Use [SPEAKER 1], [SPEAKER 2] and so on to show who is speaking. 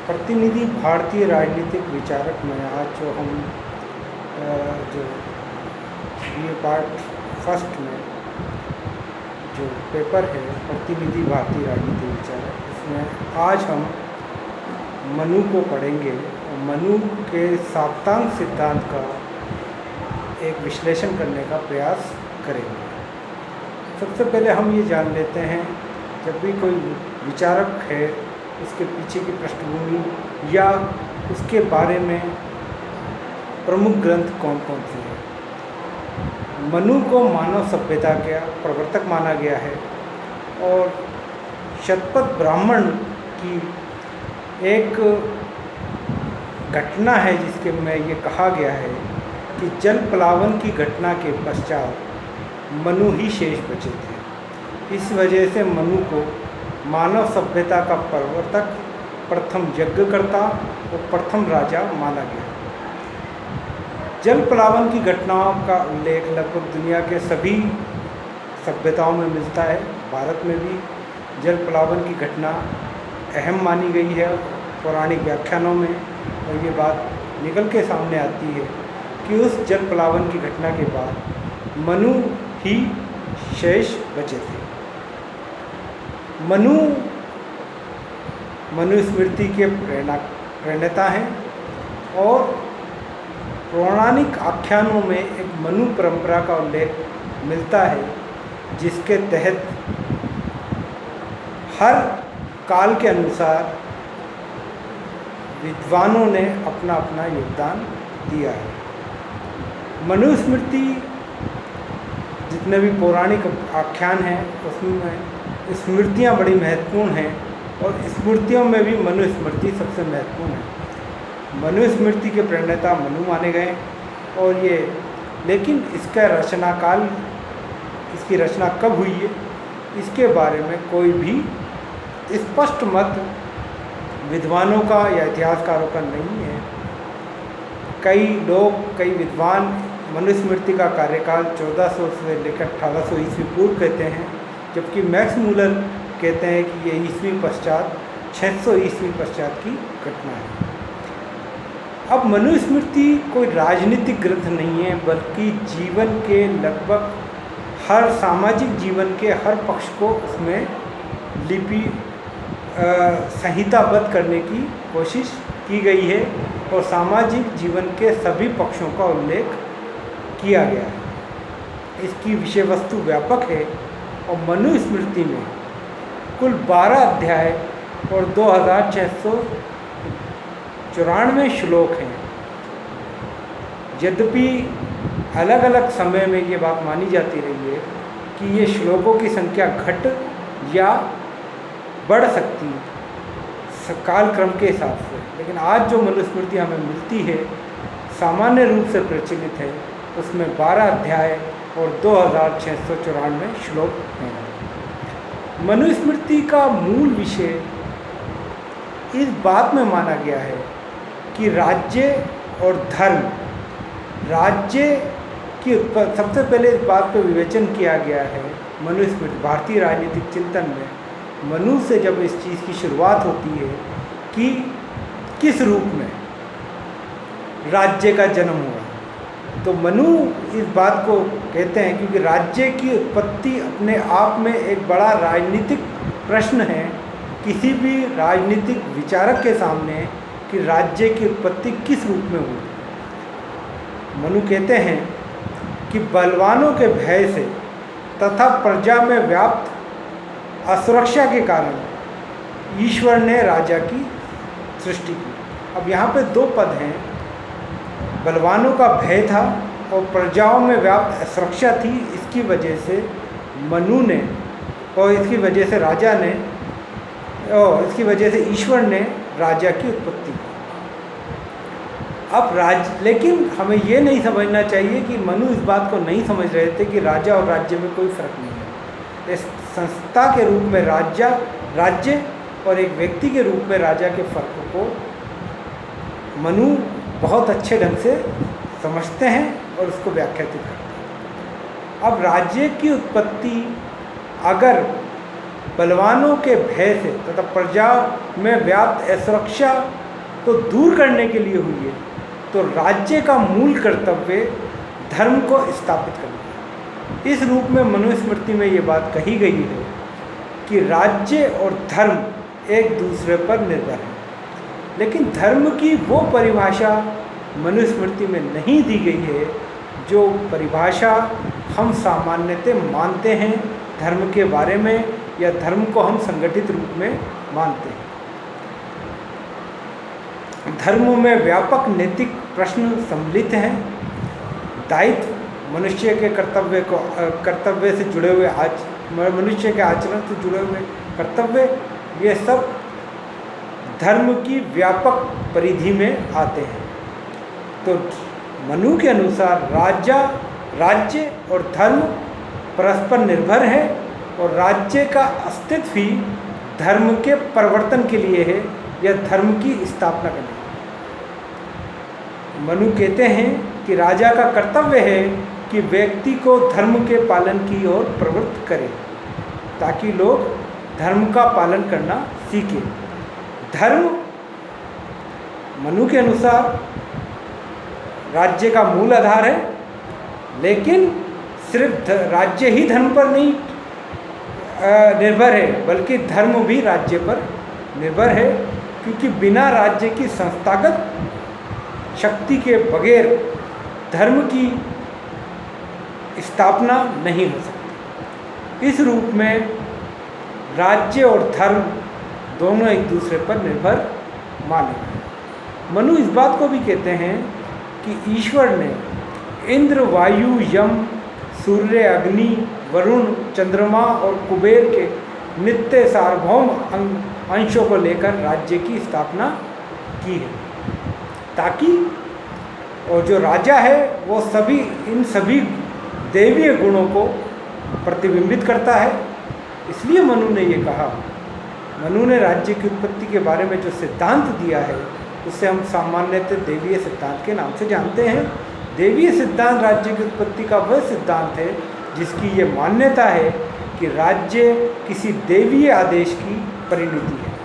[SPEAKER 1] प्रतिनिधि भारतीय राजनीतिक विचारक में आज जो हम जो ये पार्ट फर्स्ट में जो पेपर है प्रतिनिधि भारतीय राजनीतिक विचारक, इसमें आज हम मनु को पढ़ेंगे और मनु के साप्तांग सिद्धांत का एक विश्लेषण करने का प्रयास करेंगे। सबसे पहले हम ये जान लेते हैं, जब भी कोई विचारक है उसके पीछे की पृष्ठभूमि या उसके बारे में प्रमुख ग्रंथ कौन कौन से हैं। मनु को मानव सभ्यता का प्रवर्तक माना गया है और शतपथ ब्राह्मण की एक घटना है जिसके में ये कहा गया है कि जल प्लावन की घटना के पश्चात मनु ही शेष बचे थे। इस वजह से मनु को मानव सभ्यता का प्रवर्तक, प्रथम यज्ञकर्ता और प्रथम राजा माना गया। जल प्लावन की घटनाओं का उल्लेख लगभग दुनिया के सभी सभ्यताओं में मिलता है। भारत में भी जल प्लावन की घटना अहम मानी गई है पौराणिक व्याख्यानों में, और ये बात निकल के सामने आती है कि उस जल प्लावन की घटना के बाद मनु ही शेष बचे थे। मनुस्मृति के प्रणेता हैं और पौराणिक आख्यानों में एक मनु परंपरा का उल्लेख मिलता है, जिसके तहत हर काल के अनुसार विद्वानों ने अपना अपना योगदान दिया है। मनुस्मृति जितने भी पौराणिक आख्यान हैं उसमें स्मृतियाँ बड़ी महत्वपूर्ण हैं और स्मृतियों में भी मनुस्मृति सबसे महत्वपूर्ण है। मनुस्मृति के प्रणेता मनु माने गए और ये, लेकिन इसका रचना काल, इसकी रचना कब हुई है इसके बारे में कोई भी स्पष्ट मत विद्वानों का या इतिहासकारों का नहीं है। कई विद्वान मनुस्मृति का कार्यकाल 1400 से लेकर 1800 ईस्वी पूर्व कहते हैं, जबकि मैक्स मूलर कहते हैं कि ये ईस्वी पश्चात 600 ईस्वी पश्चात की घटना है। अब मनुस्मृति कोई राजनीतिक ग्रंथ नहीं है, बल्कि जीवन के लगभग हर सामाजिक जीवन के हर पक्ष को उसमें संहिताबद्ध करने की कोशिश की गई है और सामाजिक जीवन के सभी पक्षों का उल्लेख किया गया है। इसकी विषय वस्तु व्यापक है और मनुस्मृति में कुल 12 अध्याय और 2694 श्लोक हैं। यद्यपि अलग अलग समय में ये बात मानी जाती रही है कि ये श्लोकों की संख्या घट या बढ़ सकती कालक्रम के हिसाब से, लेकिन आज जो मनुस्मृति हमें मिलती है सामान्य रूप से प्रचलित है, उसमें 12 अध्याय और 2694 श्लोक हैं। मनुस्मृति का मूल विषय इस बात में माना गया है कि राज्य और धर्म, राज्य की सबसे पहले इस बात पर विवेचन किया गया है मनुस्मृति भारतीय राजनीतिक चिंतन में। मनु से जब इस चीज़ की शुरुआत होती है कि किस रूप में राज्य का जन्म हुआ, तो मनु इस बात को कहते हैं क्योंकि राज्य की उत्पत्ति अपने आप में एक बड़ा राजनीतिक प्रश्न है किसी भी राजनीतिक विचारक के सामने कि राज्य की उत्पत्ति किस रूप में हुई। मनु कहते हैं कि बलवानों के भय से तथा प्रजा में व्याप्त असुरक्षा के कारण ईश्वर ने राजा की सृष्टि की। अब यहाँ पे 2 पद हैं, बलवानों का भय था और प्रजाओं में व्याप्त असुरक्षा थी। इसकी वजह से मनु ने और इसकी वजह से राजा ने और इसकी वजह से ईश्वर ने राजा की उत्पत्ति की। अब लेकिन हमें ये नहीं समझना चाहिए कि मनु इस बात को नहीं समझ रहे थे कि राजा और राज्य में कोई फ़र्क नहीं है। इस संस्था के रूप में राज्य और एक व्यक्ति के रूप में राजा के फ़र्क को मनु बहुत अच्छे ढंग से समझते हैं और उसको व्याख्यातित करते हैं। अब राज्य की उत्पत्ति अगर बलवानों के भय से तथा प्रजा में व्याप्त असुरक्षा को दूर करने के लिए हुई है, तो राज्य का मूल कर्तव्य धर्म को स्थापित करना है। इस रूप में मनुस्मृति में ये बात कही गई है कि राज्य और धर्म एक दूसरे पर निर्भर है। लेकिन धर्म की वो परिभाषा मनुस्मृति में नहीं दी गई है जो परिभाषा हम सामान्यतः मानते हैं धर्म के बारे में, या धर्म को हम संगठित रूप में मानते हैं। धर्म में व्यापक नैतिक प्रश्न सम्मिलित हैं। दायित्व, मनुष्य के कर्तव्य से जुड़े हुए मनुष्य के आचरण से जुड़े हुए कर्तव्य, ये सब धर्म की व्यापक परिधि में आते हैं। तो मनु के अनुसार राज्य और धर्म परस्पर निर्भर है, और राज्य का अस्तित्व ही धर्म के परिवर्तन के लिए है या धर्म की स्थापना करने। मनु कहते हैं कि राजा का कर्तव्य है कि व्यक्ति को धर्म के पालन की ओर प्रवृत्त करे, ताकि लोग धर्म का पालन करना सीखें। धर्म मनु के अनुसार राज्य का मूल आधार है, लेकिन सिर्फ राज्य ही धर्म पर नहीं निर्भर है, बल्कि धर्म भी राज्य पर निर्भर है, क्योंकि बिना राज्य की संस्थागत शक्ति के बगैर धर्म की स्थापना नहीं हो सकती। इस रूप में राज्य और धर्म दोनों एक दूसरे पर निर्भर माने हैं। मनु इस बात को भी कहते हैं कि ईश्वर ने इंद्र, वायु, यम, सूर्य, अग्नि, वरुण, चंद्रमा और कुबेर के नित्य सार्वभौम अंशों को लेकर राज्य की स्थापना की है, ताकि और जो राजा है वो इन सभी दैवीय गुणों को प्रतिबिंबित करता है। इसलिए मनु ने ये कहा, मनु ने राज्य की उत्पत्ति के बारे में जो सिद्धांत दिया है उसे हम सामान्यतः देवीय सिद्धांत के नाम से जानते हैं। देवीय सिद्धांत राज्य की उत्पत्ति का वह सिद्धांत है जिसकी ये मान्यता है कि राज्य किसी देवीय आदेश की परिणति है।